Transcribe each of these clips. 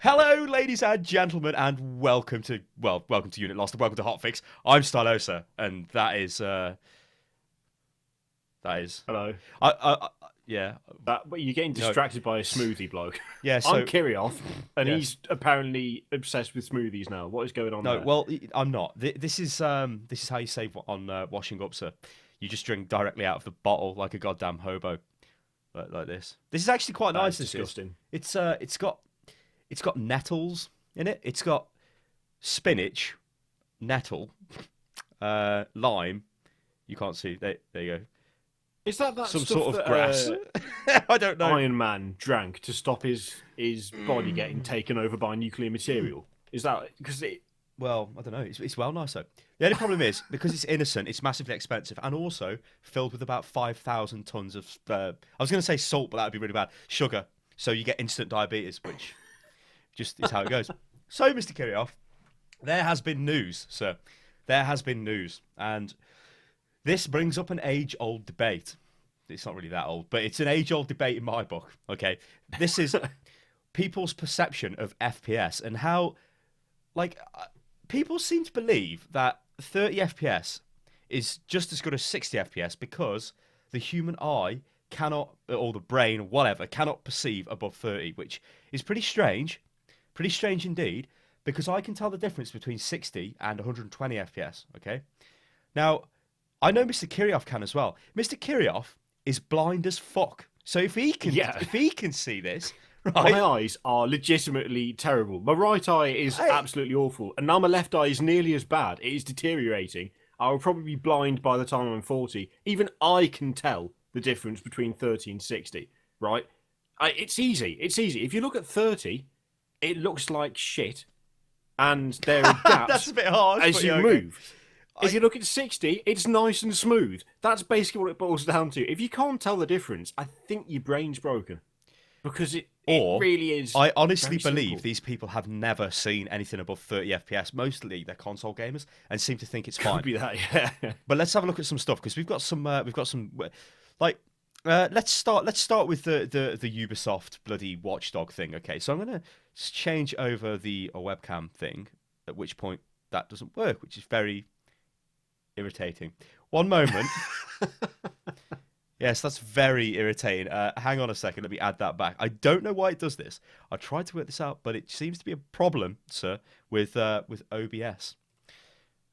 Hello, ladies and gentlemen, and welcome to Unit Lost, and welcome to HOTFIX. I'm Stylosa, and that is Hello. yeah, But you're getting no, distracted by a smoothie bloke. yeah. I'm So Kirioth, and yeah, he's apparently obsessed with smoothies now. What is going on no, there? well, I'm not. This is how you save on washing up, sir. You just drink directly out of the bottle like a goddamn hobo, like this. This is actually quite That nice. is disgusting. It's got nettles in it. It's got spinach, nettle, lime. You can't see. There you go. Is that Some stuff sort of that grass. I don't know. Iron Man drank to stop his body getting taken over by nuclear material? Is that because it? Well, I don't know. It's well nice though. The only problem is because it's innocent, it's massively expensive, and also filled with about 5,000 tons of. I was going to say salt, but that would be really bad. Sugar, so you get instant diabetes, which just is how it goes. So, Mr. Kirioff, there has been news, sir. There has been news, and this brings up an age-old debate. It's not really that old, but it's an age-old debate in my book. Okay, this is people's perception of FPS and how, like, people seem to believe that 30 FPS is just as good as 60 FPS because the human eye cannot, or the brain, whatever, cannot perceive above 30, which is pretty strange indeed, because I can tell the difference between 60 and 120 FPS. Okay, now I know Mr. Kirioff can as well. Mr. Kirioff is blind as fuck. So Yeah. if he can see this, My right? eyes are legitimately terrible. My right eye is Hey, absolutely awful, and now my left eye is nearly as bad. It is deteriorating. I will probably be blind by the time I'm 40. Even I can tell the difference between 30 and 60, right? It's easy. It's easy. If you look at 30, it looks like shit, and there are that's gaps a bit harsh, as but you yeah, okay. move. If you look at 60, it's nice and smooth. That's basically what it boils down to. If you can't tell the difference, I think your brain's broken. Because it Or really is I honestly very believe simple. these people have never seen anything above 30 FPS. Mostly they're console gamers and seem to think it's Could fine. be that, yeah. But let's have a look at some stuff because like let's start with the Ubisoft bloody watchdog thing. Okay, so I'm gonna change over the webcam thing. At which point that doesn't work, which is very irritating. One moment. Yes, that's very irritating. Hang on a second, let me add that back. I don't know why it does this. I tried to work this out, but it seems to be a problem, sir, with OBS.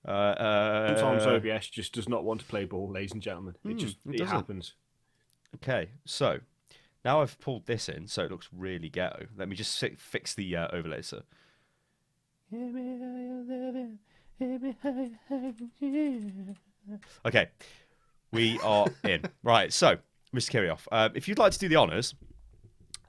Sometimes Uh, OBS just does not want to play ball, ladies and gentlemen. it It doesn't. happens. Okay, so now I've pulled this in, so it looks really ghetto. Let me just fix the overlay, sir. Okay, we are in. Right, so, Mr. Kirioff, if you'd like to do the honours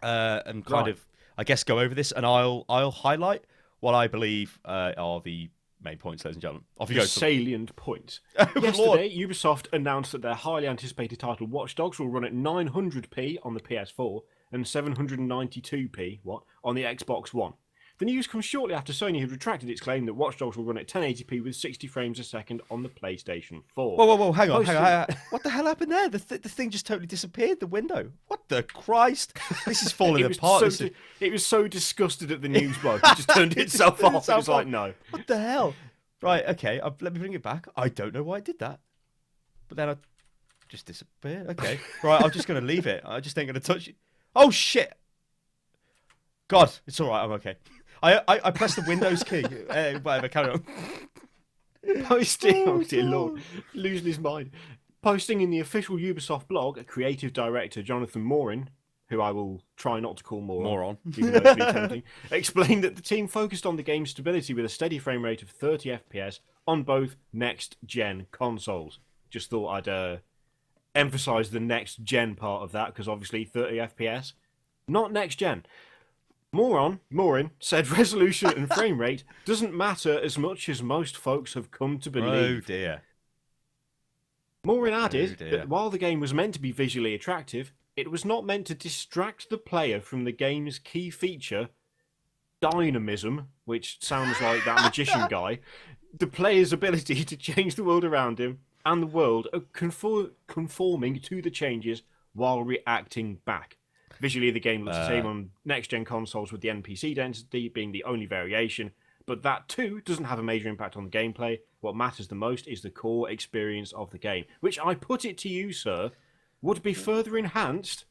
and kind Right. of, I guess, go over this, and I'll highlight what I believe are the main points, ladies and gentlemen. Off you The go. salient point. Oh, good lord. Yesterday, Ubisoft announced that their highly anticipated title Watch Dogs will run at 900p on the PS4 and 792p on the Xbox One. The news comes shortly after Sony had retracted its claim that Watch Dogs will run at 1080p with 60 frames a second on the PlayStation 4. Whoa, hang on, Posting... What the hell happened there? The thing just totally disappeared, the window. What the Christ? This is falling apart. It was so disgusted at the news bloke, it just turned itself off. It was like, no. What the hell? Right, okay, let me bring it back. I don't know why I did that. But then I just disappeared. Okay. Right, I'm just going to leave it. I just ain't going to touch it. Oh, shit. God, it's all right. I'm okay. I pressed the Windows key. Whatever, carry on. Posting, Oh, oh dear no. lord, losing his mind. Posting in the official Ubisoft blog, a creative director, Jonathan Morin, who I will try not to call Moron. even though it'd be tempting, explained that the team focused on the game's stability with a steady frame rate of 30 FPS on both next-gen consoles. Just thought I'd emphasise the next-gen part of that, because obviously 30 FPS, not next-gen. Morin said resolution and frame rate doesn't matter as much as most folks have come to Oh, believe. dear. Morin Oh, added dear. that while the game was meant to be visually attractive, it was not meant to distract the player from the game's key feature, dynamism, which sounds like that magician guy, the player's ability to change the world around him and the world conforming to the changes while reacting back. Visually, the game looks the same on next-gen consoles, with the NPC density being the only variation, but that too doesn't have a major impact on the gameplay. What matters the most is the core experience of the game, which, I put it to you, sir, would be further enhanced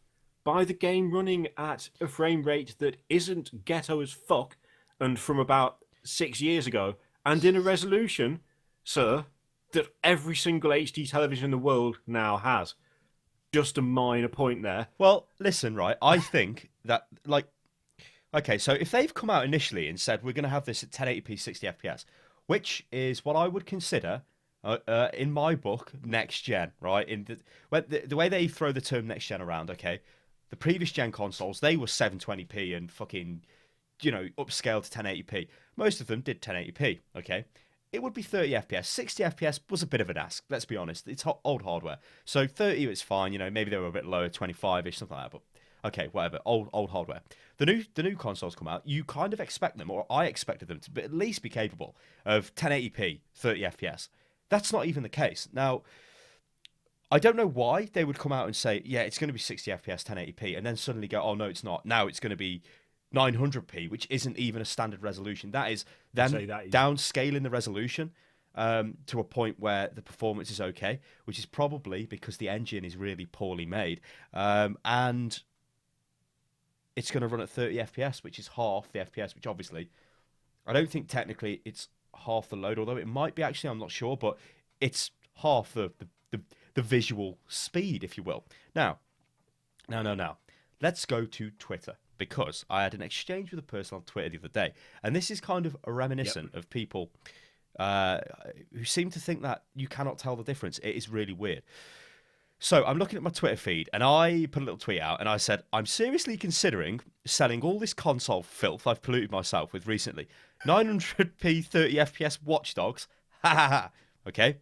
by the game running at a frame rate that isn't ghetto as fuck and from about 6 years ago, and in a resolution, sir, that every single HD television in the world now has. Just a minor point there. Well, listen, right. I think that, like, okay, so if they've come out initially and said we're going to have this at 1080p 60 FPS, which is what I would consider, in my book, next gen, right? The way they throw the term next gen around, okay, the previous gen consoles, they were 720p and fucking, upscaled to 1080p. Most of them did 1080p, okay? It would be 30 FPS. 60 FPS was a bit of an ask, let's be honest. It's old hardware. So 30 is fine, maybe they were a bit lower, 25-ish, something like that, but okay, whatever. Old hardware. The new consoles come out, you kind of expect them, or I expected them to at least be capable of 1080p, 30 FPS. That's not even the case. Now, I don't know why they would come out and say, yeah, it's going to be 60 FPS, 1080p, and then suddenly go, oh, no, it's not. Now it's going to be 900p, which isn't even a standard resolution. That is them downscaling the resolution to a point where the performance is okay, which is probably because the engine is really poorly made. And it's going to run at 30 FPS, which is half the FPS, which obviously, I don't think technically it's half the load, although it might be actually, I'm not sure, but it's half the visual speed, if you will. Now, let's go to Twitter, because I had an exchange with a person on Twitter the other day, and this is kind of reminiscent of people who seem to think that you cannot tell the difference. It is really weird. So I'm looking at my Twitter feed, and I put a little tweet out, and I said, I'm seriously considering selling all this console filth I've polluted myself with recently. 900p 30 FPS Watch Dogs. Ha ha ha. Okay?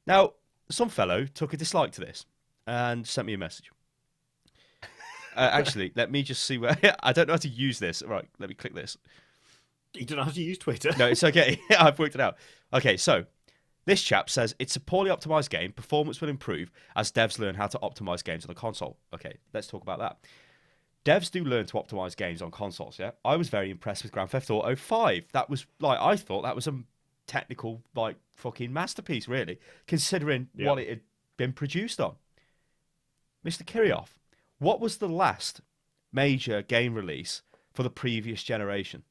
Now, some fellow took a dislike to this and sent me a message. Actually, let me just see where... I don't know how to use this. Right, let me click this. You don't know how to use Twitter? No, it's okay. I've worked it out. Okay, so this chap says, it's a poorly optimized game. Performance will improve as devs learn how to optimize games on the console. Okay, let's talk about that. Devs do learn to optimize games on consoles, yeah? I was very impressed with Grand Theft Auto 5. That was, I thought that was a technical, fucking masterpiece, really, considering what it had been produced on. Mr. Kirioff, what was the last major game release for the previous generation?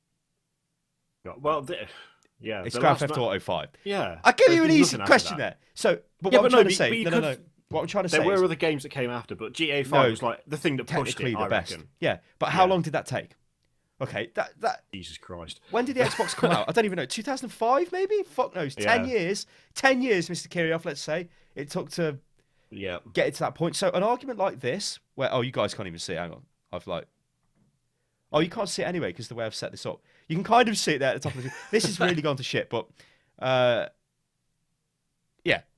Well, it's Grand Theft Auto 5. Yeah. I gave you an easy question there. So, what I'm trying to say... No. What I'm trying to say there were other games that came after, but GTA 5 was like the thing that pushed it, the best. Reckon. Yeah, but how long did that take? Okay, that Jesus Christ. When did the Xbox come out? I don't even know. 2005 maybe? Fuck knows. 10 years. 10 years, Mr. Kirioff, let's say. It took to get it to that point. So an argument like this, where, you guys can't even see it. Hang on. You can't see it anyway because the way I've set this up. You can kind of see it there at the top of the... This has really gone to shit, but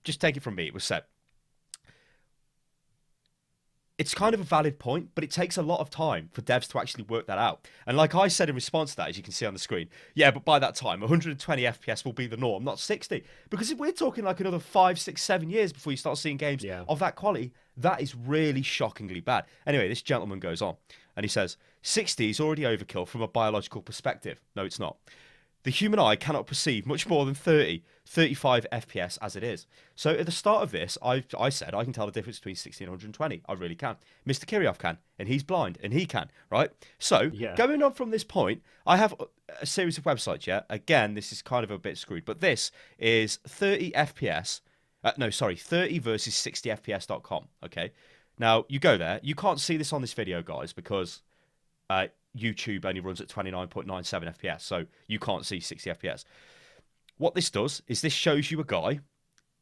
just take it from me. It was set. It's kind of a valid point, but it takes a lot of time for devs to actually work that out. And like I said in response to that, as you can see on the screen, but by that time, 120 FPS will be the norm, not 60. Because if we're talking like another 5, 6, 7 years before you start seeing games of that quality, that is really shockingly bad. Anyway, this gentleman goes on, and he says, 60 is already overkill from a biological perspective. No, it's not. The human eye cannot perceive much more than 30, 35 FPS as it is. So at the start of this, I said I can tell the difference between 60 and 120. I really can. Mr. Kirioff can, and he's blind, and he can, right? So going on from this point, I have a series of websites, Again, this is kind of a bit screwed, but this is 30 FPS. 30 versus 60 FPS.com, okay? Now, you go there. You can't see this on this video, guys, because... YouTube only runs at 29.97 FPS, so you can't see 60 FPS. What this does is this shows you a guy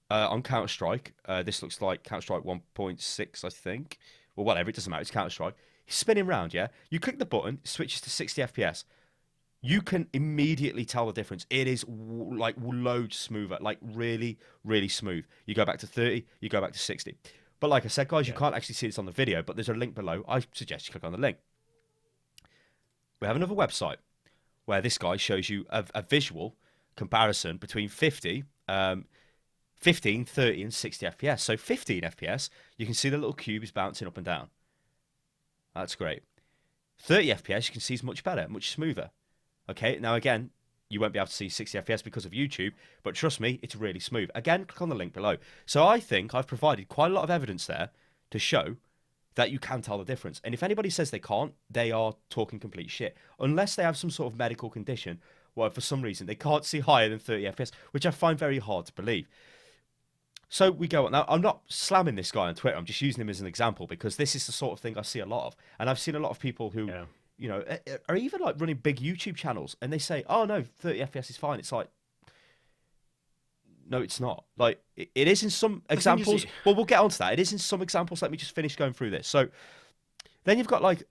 on Counter-Strike. This looks like Counter-Strike 1.6, I think. Or whatever, it doesn't matter. It's Counter-Strike. He's spinning around, You click the button, it switches to 60 FPS. You can immediately tell the difference. It is loads smoother, really, really smooth. You go back to 30, you go back to 60. But like I said, guys, you can't actually see this on the video, but there's a link below. I suggest you click on the link. We have another website where this guy shows you a visual comparison between 15, 30, and 60 FPS. So 15 FPS, you can see the little cube is bouncing up and down. That's great. 30 FPS, you can see is much better, much smoother. Okay, now again, you won't be able to see 60 FPS because of YouTube, but trust me, it's really smooth. Again, click on the link below. So I think I've provided quite a lot of evidence there to show that you can tell the difference. And if anybody says they can't, they are talking complete shit. Unless they have some sort of medical condition where for some reason they can't see higher than 30 FPS, which I find very hard to believe. So we go on. Now, I'm not slamming this guy on Twitter. I'm just using him as an example because this is the sort of thing I see a lot of. And I've seen a lot of people who, you know, are even like running big YouTube channels and they say, oh, no, 30 FPS is fine. It's like, no, it's not. Like, it is in some examples. Well, we'll get onto that. It is in some examples. Let me just finish going through this. So then you've got like,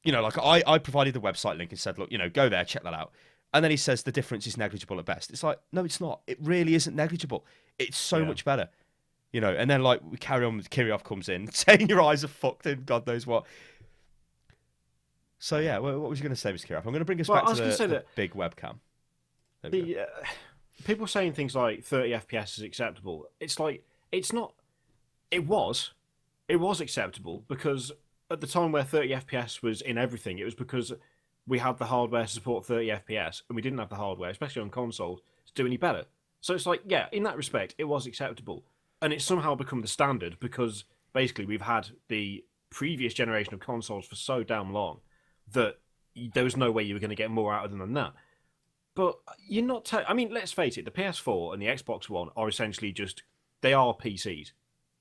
you know, like I provided the website link and said, look, you know, go there, check that out. And then he says the difference is negligible at best. It's like, no, it's not. It really isn't negligible. It's so much better, you know. And then like we carry on with Kirillov comes in saying your eyes are fucked and God knows what. So yeah, what was you going to say, Mr. Kirillov? I'm going to bring us back to the big webcam. People saying things like 30 FPS is acceptable. It's like it's not. It was acceptable because at the time where 30 FPS was in everything, it was because we had the hardware to support 30 FPS, and we didn't have the hardware, especially on consoles, to do any better. So it's like, yeah, in that respect, it was acceptable. And it's somehow become the standard because basically we've had the previous generation of consoles for so damn long that there was no way you were going to get more out of them than that. But you're not... I mean, let's face it, the PS4 and the Xbox One are essentially just... They are PCs.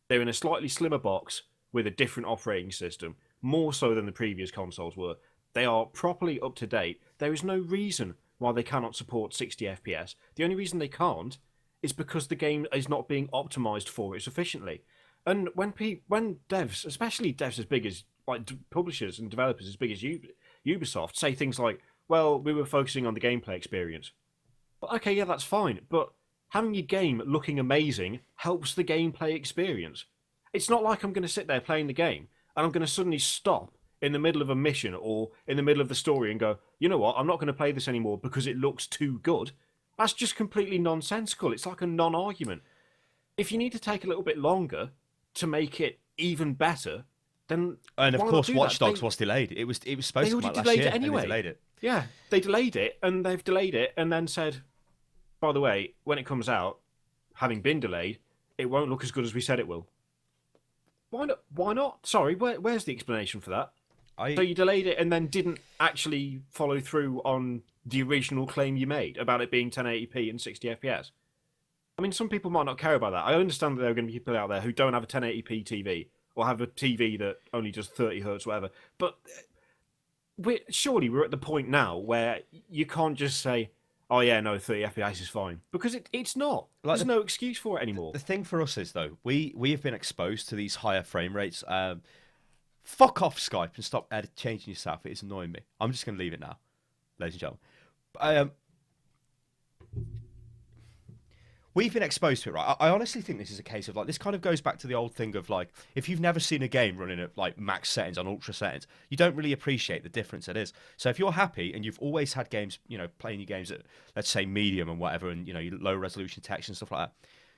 They're in a slightly slimmer box with a different operating system, more so than the previous consoles were. They are properly up to date. There is no reason why they cannot support 60 FPS. The only reason they can't is because the game is not being optimized for it sufficiently. And when devs, especially devs as big as like publishers and developers as big as Ubisoft, say things like, "Well, we were focusing on the gameplay experience." But okay, yeah, that's fine. But having your game looking amazing helps the gameplay experience. It's not like I'm going to sit there playing the game and I'm going to suddenly stop in the middle of a mission or in the middle of the story and go, you know what, I'm not going to play this anymore because it looks too good. That's just completely nonsensical. It's like a non-argument. If you need to take a little bit longer to make it even better, then and of course Watch Dogs was delayed. It was supposed to come out last year, and they delayed it. Yeah, they delayed it, and they've delayed it, and then said, by the way, when it comes out, having been delayed, it won't look as good as we said it will. Why not? Why not? Sorry, where's the explanation for that? So you delayed it and then didn't actually follow through on the original claim you made about it being 1080p and 60 FPS. I mean, some people might not care about that. I understand that there are going to be people out there who don't have a 1080p TV or have a TV that only does 30 hertz, whatever. But surely we're at the point now where you can't just say, oh yeah, no, 30 FPS is fine. Because it's not. Like there's no excuse for it anymore. The thing for us is, though, we have been exposed to these higher frame rates. Fuck off Skype and stop changing yourself. It is annoying me. I'm just going to leave it now, ladies and gentlemen. We've been exposed to it, right? I honestly think this is a case of, like, this kind of goes back to the old thing of, like, if you've never seen a game running at, like, max settings on ultra settings, you don't really appreciate the difference it is. So if you're happy and you've always had games, you know, playing your games at, let's say, medium and whatever, and, you know, low resolution text and stuff like that,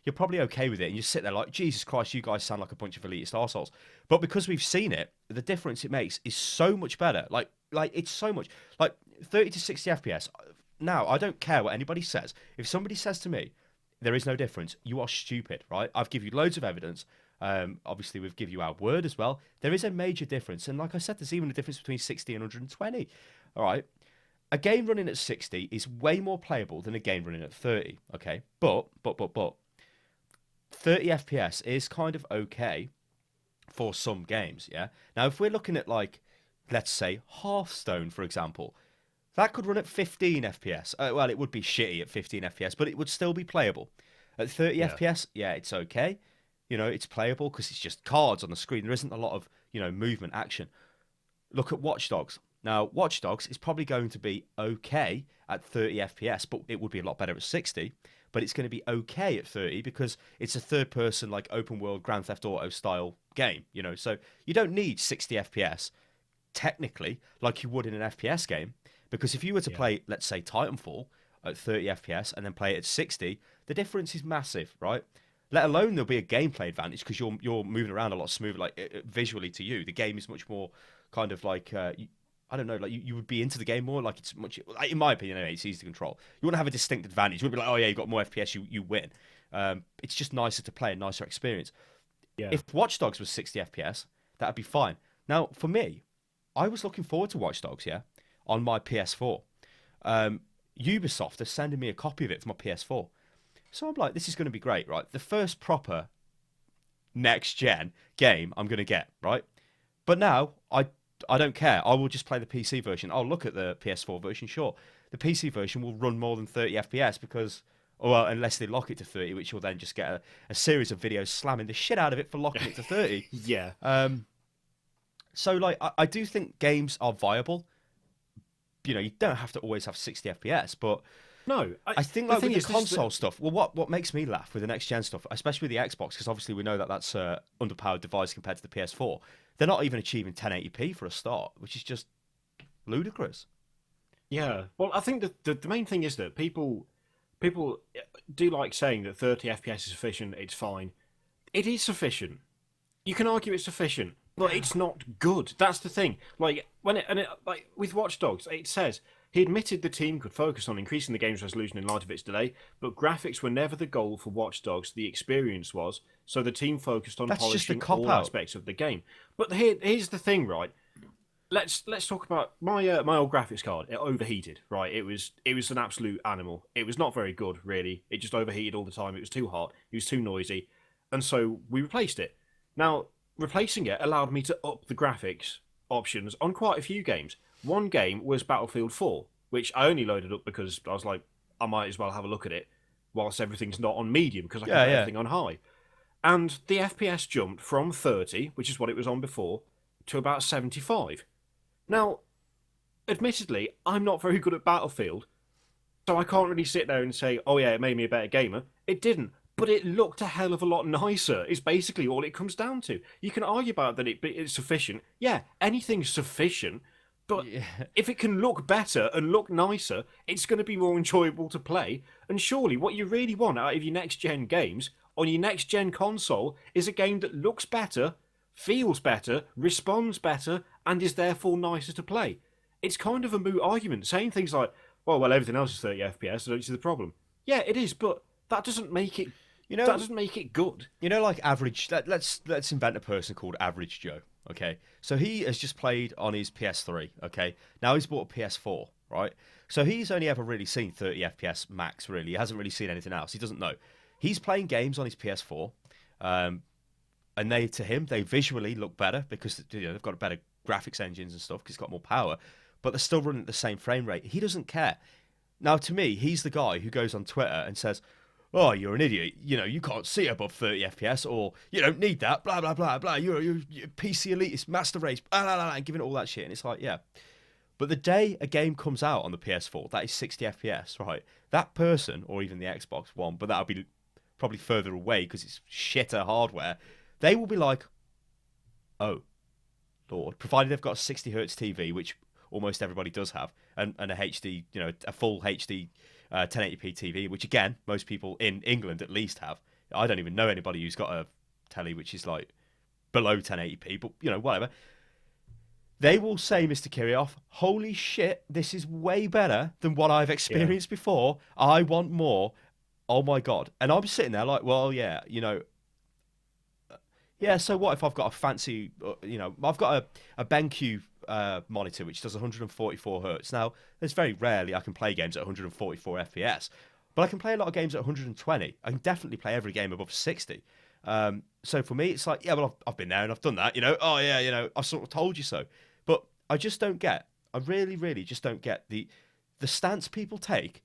you're probably okay with it. And you sit there like, Jesus Christ, you guys sound like a bunch of elitist arseholes. But because we've seen it, the difference it makes is so much better. Like it's so much. Like 30 to 60 FPS. Now, I don't care what anybody says. If somebody says to me, there is no difference, you are stupid, right? I've given you loads of evidence. Obviously, we've given you our word as well. There is a major difference. And like I said, there's even a difference between 60 and 120. All right? A game running at 60 is way more playable than a game running at 30, okay? But 30 FPS is kind of okay for some games, yeah? Now, if we're looking at, like, let's say, Hearthstone, for example, that could run at 15 FPS. Well, it would be shitty at 15 FPS, but it would still be playable. At 30 FPS, yeah, it's okay. You know, it's playable because it's just cards on the screen. There isn't a lot of, you know, movement, action. Look at Watch Dogs. Now, Watch Dogs is probably going to be okay at 30 FPS, but it would be a lot better at 60. But it's going to be okay at 30 because it's a third-person, like, open-world Grand Theft Auto style game, you know. So you don't need 60 FPS, technically, like you would in an FPS game. Because if you were to play, let's say, Titanfall at 30 FPS and then play it at 60, the difference is massive, right? Let alone there'll be a gameplay advantage because you're moving around a lot smoother. Like visually to you, the game is much more kind of like I don't know, like you would be into the game more. Like it's much, like, in my opinion, anyway, it's easy to control. You want to have a distinct advantage. You wouldn't be like, oh yeah, you got more FPS, you win. It's just nicer to play, a nicer experience. Yeah. If Watch Dogs was 60 FPS, that'd be fine. Now, for me, I was looking forward to Watch Dogs, yeah, on my PS4. Ubisoft are sending me a copy of it for my PS4. So I'm like, this is going to be great, right? The first proper next gen game I'm going to get, right? But now I don't care. I will just play the PC version. I'll look at the PS4 version, sure. The PC version will run more than 30 FPS because, well, unless they lock it to 30, which will then just get a series of videos slamming the shit out of it for locking it to 30. Yeah. So, like, I do think games are viable. You know, you don't have to always have 60 FPS, but No, I think like with the console stuff, well, what makes me laugh with the next gen stuff, especially with the Xbox, because obviously we know that that's an underpowered device compared to the PS4. They're not even achieving 1080p for a start, which is just ludicrous. Yeah. Well, I think the main thing is that people do like saying that 30 FPS is sufficient. It's fine. It is sufficient. You can argue it's sufficient, but it's not good. That's the thing. Like like with Watch Dogs, it says he admitted the team could focus on increasing the game's resolution in light of its delay, but graphics were never the goal for Watch Dogs. The experience was, so the team focused on That's just a polishing cop all out. aspects of the game. But here's the thing, right? Let's talk about my old graphics card. It overheated, right? It was an absolute animal. It was not very good, really. It just overheated all the time. It was too hot. It was too noisy, and so we replaced it. Now, replacing it allowed me to up the graphics options on quite a few games. One game was Battlefield 4, which I only loaded up because I was like, I might as well have a look at it whilst everything's not on medium because I can put everything on high. And the FPS jumped from 30, which is what it was on before, to about 75. Now, admittedly, I'm not very good at Battlefield, so I can't really sit there and say, oh yeah, it made me a better gamer. It didn't. But it looked a hell of a lot nicer, is basically all it comes down to. You can argue about that it's sufficient. Yeah, anything's sufficient. But if it can look better and look nicer, it's going to be more enjoyable to play. And surely what you really want out of your next-gen games on your next-gen console is a game that looks better, feels better, responds better, and is therefore nicer to play. It's kind of a moot argument, saying things like, well, everything else is 30 FPS, so I don't see the problem. Yeah, it is, but that doesn't make it... that doesn't make it good. You know, like average. Let's invent a person called Average Joe. Okay, so he has just played on his PS3. Okay, now he's bought a PS4. Right, so he's only ever really seen 30 FPS max. Really, he hasn't really seen anything else. He doesn't know. He's playing games on his PS4, and to him they visually look better because they've got better graphics engines and stuff because it's got more power. But they're still running at the same frame rate. He doesn't care. Now, to me, he's the guy who goes on Twitter and says, oh, you're an idiot. You know, you can't see above 30 FPS, or you don't need that, blah, blah, blah, blah. You're PC elitist, master race, blah, blah, blah, and giving it all that shit. And it's like, yeah. But the day a game comes out on the PS4, that is 60 FPS, right? That person, or even the Xbox One, but that'll be probably further away because it's shitter hardware, they will be like, oh, Lord. Provided they've got a 60 hertz TV, which almost everybody does have, and a HD, you know, a full HD 1080p TV, which again, most people in England at least have. I don't even know anybody who's got a telly which is like below 1080p, but you know, whatever. They will say, Mr. Kirioff, holy shit, this is way better than what I've experienced before. I want more. Oh my God. And I'm sitting there like, well, yeah, you know, yeah, so what if I've got a fancy, you know, I've got a BenQ monitor which does 144 hertz. Now, there's very rarely I can play games at 144 FPS, but I can play a lot of games at 120. I can definitely play every game above 60. So for me, it's like, yeah, well, I've been there and I've done that, you know. Oh yeah, you know, I sort of told you so. But I just don't get. I really, really just don't get the stance people take.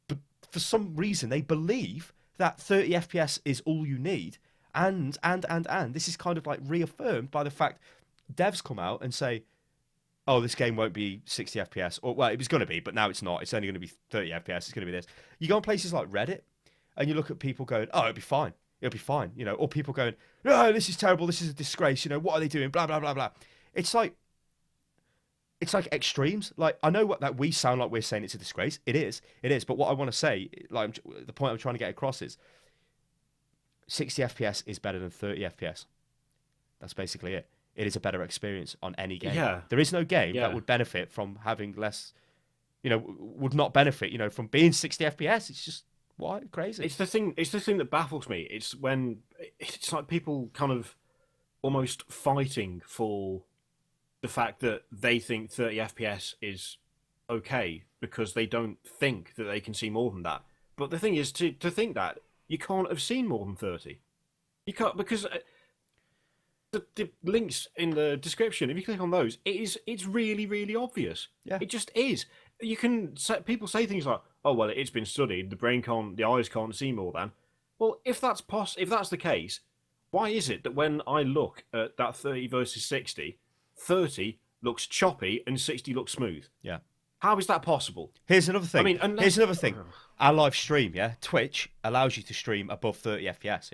But for some reason, they believe that 30 FPS is all you need. And this is kind of like reaffirmed by the fact devs come out and say, oh, this game won't be 60 FPS. Or, well, it was going to be, but now it's not. It's only going to be 30 FPS. It's going to be this. You go on places like Reddit and you look at people going, oh, it'll be fine. It'll be fine. You know, or people going, no, this is terrible. This is a disgrace. You know, what are they doing? Blah, blah, blah, blah. It's like extremes. Like, I know that we sound like we're saying it's a disgrace. It is. But what I want to say, like the point I'm trying to get across is, 60 FPS is better than 30 FPS. That's basically it. It is a better experience on any game. Yeah. There is no game that would benefit from having less, would not benefit, from being 60 FPS. It's just crazy. It's the thing that baffles me. It's when it's like people kind of almost fighting for the fact that they think 30 FPS is okay because they don't think that they can see more than that. But the thing is, to think that, you can't have seen more than 30. You can't, because the links in the description, if you click on those, it's really, really obvious. Yeah. It just is. You can people say things like, "Oh well, it's been studied. The eyes can't see more than." Well, if that's the case, why is it that when I look at that 30 versus 60, 30 looks choppy and 60 looks smooth? Yeah. How is that possible? Here's another thing. I mean, Here's another thing. Our live stream, Twitch allows you to stream above 30 FPS,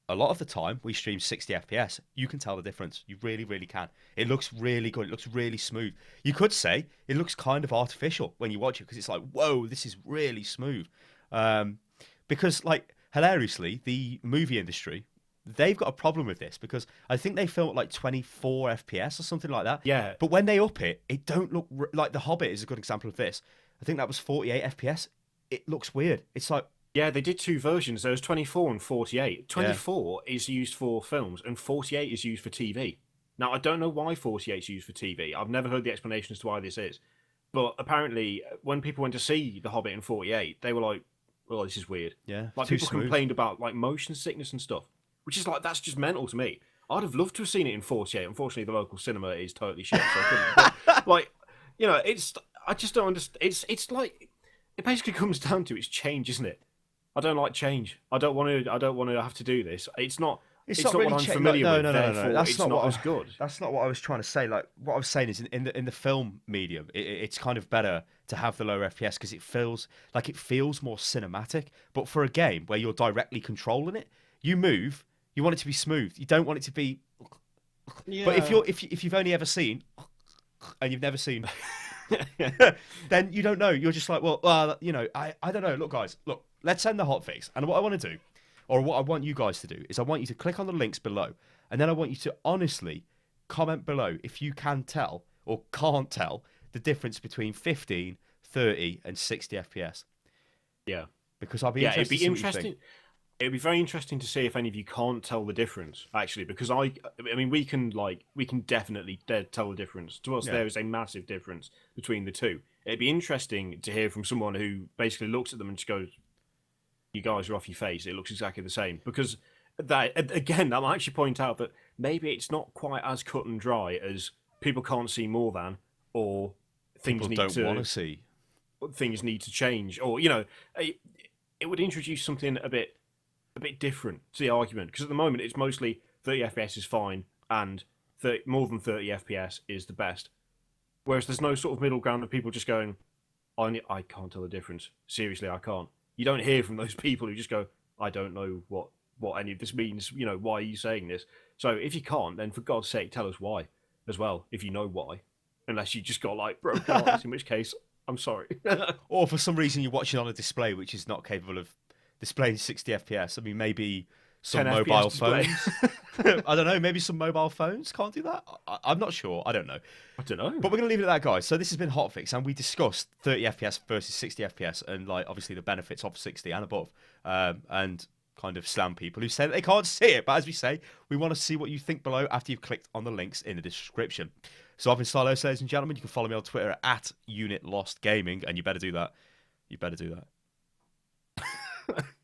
A lot of the time, we stream 60 FPS. You can tell the difference. You really, really can. It looks really good. It looks really smooth. You could say it looks kind of artificial when you watch it because it's like, whoa, this is really smooth. Because, hilariously, the movie industry, they've got a problem with this because I think they film at like 24 FPS or something like that. Yeah. But when they up it, it don't look like The Hobbit is a good example of this. I think that was 48 FPS. It looks weird. It's like, yeah, they did two versions. There was 24 and 48. 24 is used for films, and 48 is used for TV. Now, I don't know why 48 is used for TV. I've never heard the explanation as to why this is. But apparently, when people went to see The Hobbit in 48, they were like, "Oh, this is weird." Yeah, like too people smooth. Complained about like motion sickness and stuff, which is like that's just mental to me. I'd have loved to have seen it in 48. Unfortunately, the local cinema is totally shit, so I couldn't. But, it's I just don't understand. It's like it basically comes down to it's change, isn't it? I don't like change. I don't want to have to do this. It's not really what I'm familiar with. No. That's not as good. That's not what I was trying to say. Like what I was saying is in the film medium, it's kind of better to have the lower FPS because it feels more cinematic. But for a game where you're directly controlling it, you move. You want it to be smooth. You don't want it to be. Yeah. But if you've only ever seen, and you've never seen. Then you don't know. You're just like, I don't know. Look, guys, let's send the hotfix. And what I want to do, or what I want you guys to do, is I want you to click on the links below, and then I want you to honestly comment below if you can tell or can't tell the difference between 15, 30, and 60 FPS. Yeah, because I'll be interested. It'd be interesting. It'd be very interesting to see if any of you can't tell the difference, actually, because I mean, we can definitely tell the difference. To us, there is a massive difference between the two. It'd be interesting to hear from someone who basically looks at them and just goes, "You guys are off your face. It looks exactly the same." Because that might actually point out that maybe it's not quite as cut and dry as people can't see more than, or things people don't want to see. Things need to change, or it would introduce something a bit different to the argument, because at the moment it's mostly 30 FPS is fine and more than 30 FPS is the best, whereas there's no sort of middle ground of people just going, I can't tell the difference, seriously I can't. You don't hear from those people who just go, I don't know what any of this means, why are you saying this? So if you can't, then for God's sake tell us why as well, if you know why, unless you just got broken eyes, in which case I'm sorry. Or for some reason you're watching on a display which is not capable of displaying 60 FPS. I mean, maybe some mobile phones. I don't know. Maybe some mobile phones can't do that. I'm not sure. I don't know. I don't know. But we're going to leave it at that, guys. So this has been Hotfix, and we discussed 30 FPS versus 60 FPS, and obviously the benefits of 60 and above, and kind of slam people who say that they can't see it. But as we say, we want to see what you think below after you've clicked on the links in the description. So I've been Stylo, ladies and gentlemen. You can follow me on Twitter at UnitLostGaming, and you better do that. You better do that.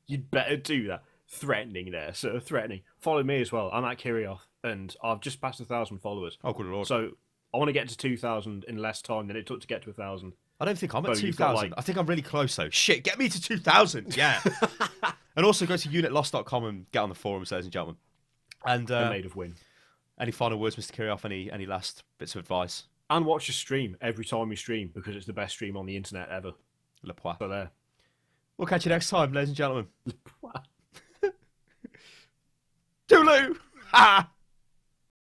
You'd better do that. Threatening there, sir. Threatening. Follow me as well. I'm at Kirioth, and I've just passed 1,000 followers. Oh, good lord. So I want to get to 2,000 in less time than it took to get to 1,000. I don't think I'm at 2,000. I think I'm really close, though. Shit, get me to 2,000. Yeah. And also go to unitlost.com and get on the forums, ladies and gentlemen. And made of win. Any final words, Mr. Kirioth? Any last bits of advice? And watch your stream every time you stream, because it's the best stream on the internet ever. Le pois. So there. We'll catch you next time, ladies and gentlemen. Toodaloo! Ha!